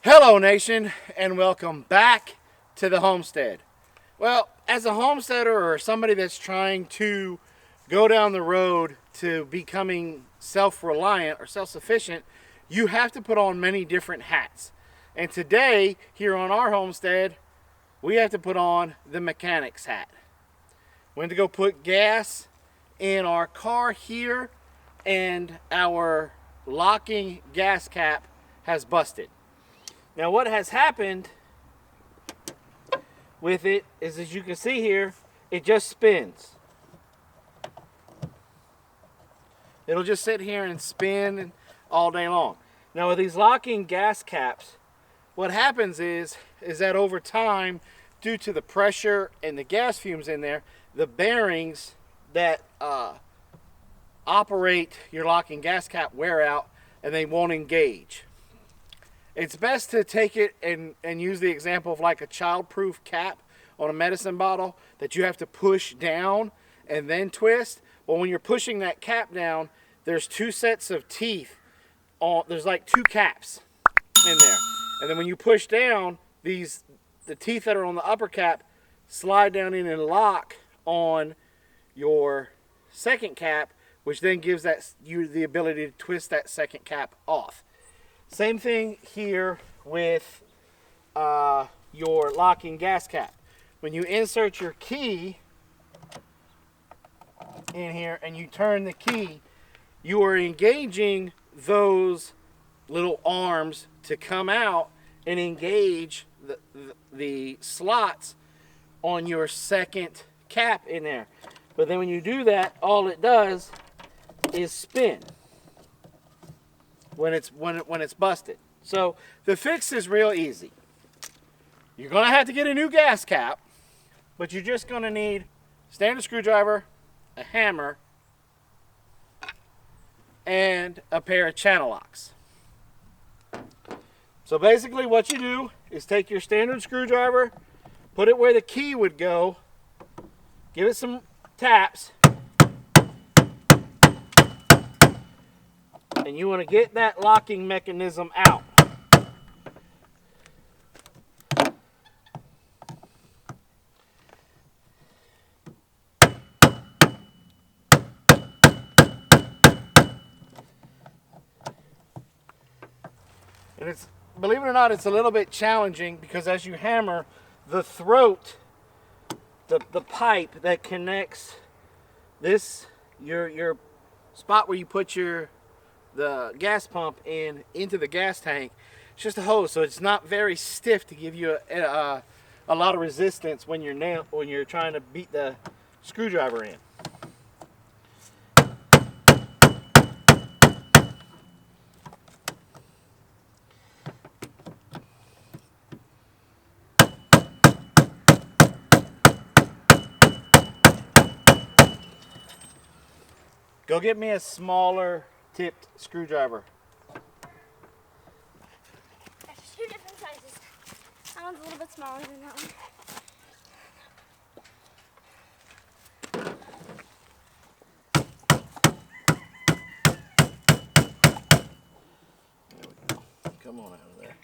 Hello, nation, and welcome back to the homestead. Well, as a homesteader or somebody that's trying to go down the road to becoming self-reliant or self-sufficient, you have to put on many different hats. And today, here on our homestead, we have to put on the mechanic's hat. We went to go put gas in our car here, and our locking gas cap has busted. Now what has happened with it is, as you can see here, it just spins. It'll just sit here and spin all day long. Now with these locking gas caps, what happens is that over time, due to the pressure and the gas fumes in there, the bearings that operate your locking gas cap wear out and they won't engage. It's best to take it and use the example of like a child-proof cap on a medicine bottle that you have to push down and then twist. Well, when you're pushing that cap down, there's two sets of teeth. There's like two caps in there. And then when you push down, the teeth that are on the upper cap slide down in and lock on your second cap, which then gives you the ability to twist that second cap off. Same thing here with your locking gas cap. When you insert your key in here and you turn the key, you are engaging those little arms to come out and engage the slots on your second cap in there. But then when you do that, all it does is spin when it's busted. So the fix is real easy. You're going to have to get a new gas cap, but you're just going to need a standard screwdriver, a hammer, and a pair of channel locks. So basically what you do is take your standard screwdriver, put it where the key would go, give it some taps, and you want to get that locking mechanism out. And it's, believe it or not, it's a little bit challenging because as you hammer, the throat, the pipe that connects this, your spot where you put the gas pump into the gas tank, it's just a hose, so it's not very stiff to give you a lot of resistance when you're trying to beat the screwdriver in. Go get me a smaller tipped screwdriver. There's two different sizes. That one's a little bit smaller than that one. There we go. Come on out of there.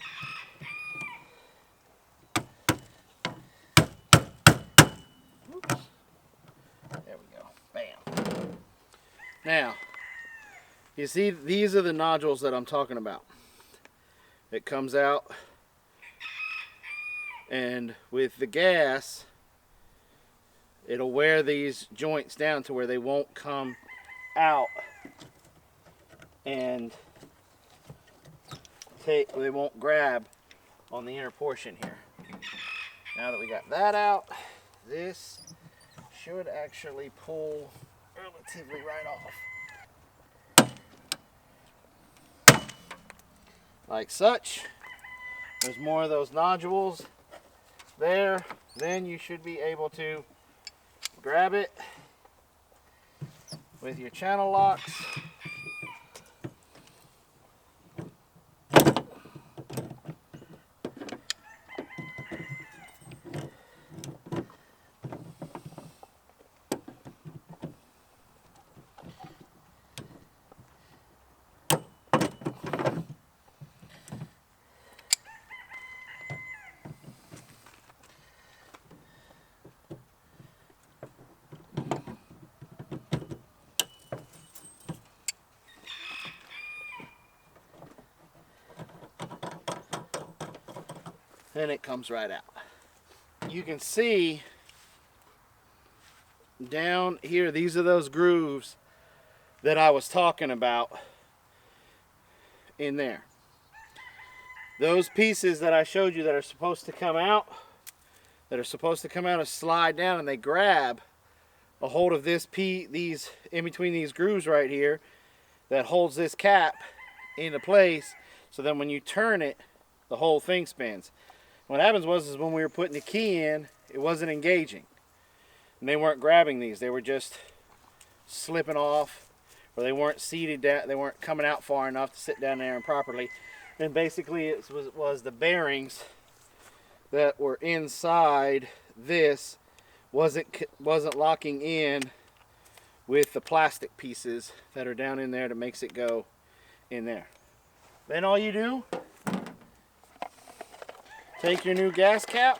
Oops. There we go. Bam. Now, you see, these are the nodules that I'm talking about. It comes out, and with the gas, it'll wear these joints down to where they won't come out and they won't grab on the inner portion here. Now that we got that out, this should actually pull relatively right off. Like such. There's more of those nodules there. Then you should be able to grab it with your channel locks. and it comes right out. You can see down here, these are those grooves that I was talking about in there. Those pieces that I showed you that are supposed to come out, and slide down, and they grab a hold of these in between these grooves right here that holds this cap into place, so then when you turn it, the whole thing spins. What happens is when we were putting the key in, it wasn't engaging. And they weren't grabbing these. They were just slipping off, or they weren't seated down, they weren't coming out far enough to sit down there and properly. And basically it was the bearings that were inside this wasn't locking in with the plastic pieces that are down in there that makes it go in there. Then all you do, take your new gas cap,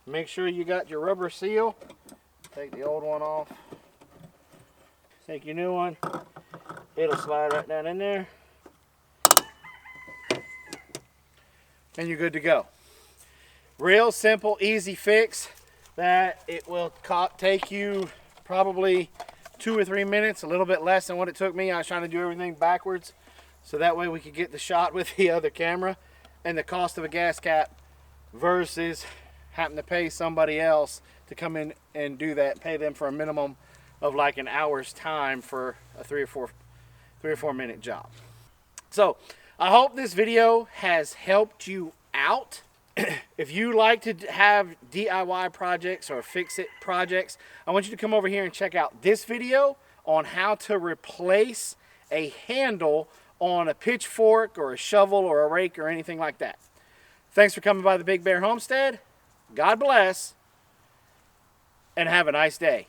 make sure you got your rubber seal, take the old one off, take your new one, it'll slide right down in there, and you're good to go. Real simple, easy fix that it will take you probably 2 or 3 minutes, a little bit less than what it took me. I was trying to do everything backwards so that way we could get the shot with the other camera. And the cost of a gas cap versus having to pay somebody else to come in and do that, pay them for a minimum of like an hour's time for a 3 or 4 minute job. So I hope this video has helped you out. If you like to have DIY projects or fix-it projects, I want you to come over here and check out this video on how to replace a handle on a pitchfork or a shovel or a rake or anything like that. Thanks for coming by the Big Bear Homestead. God bless, and have a nice day.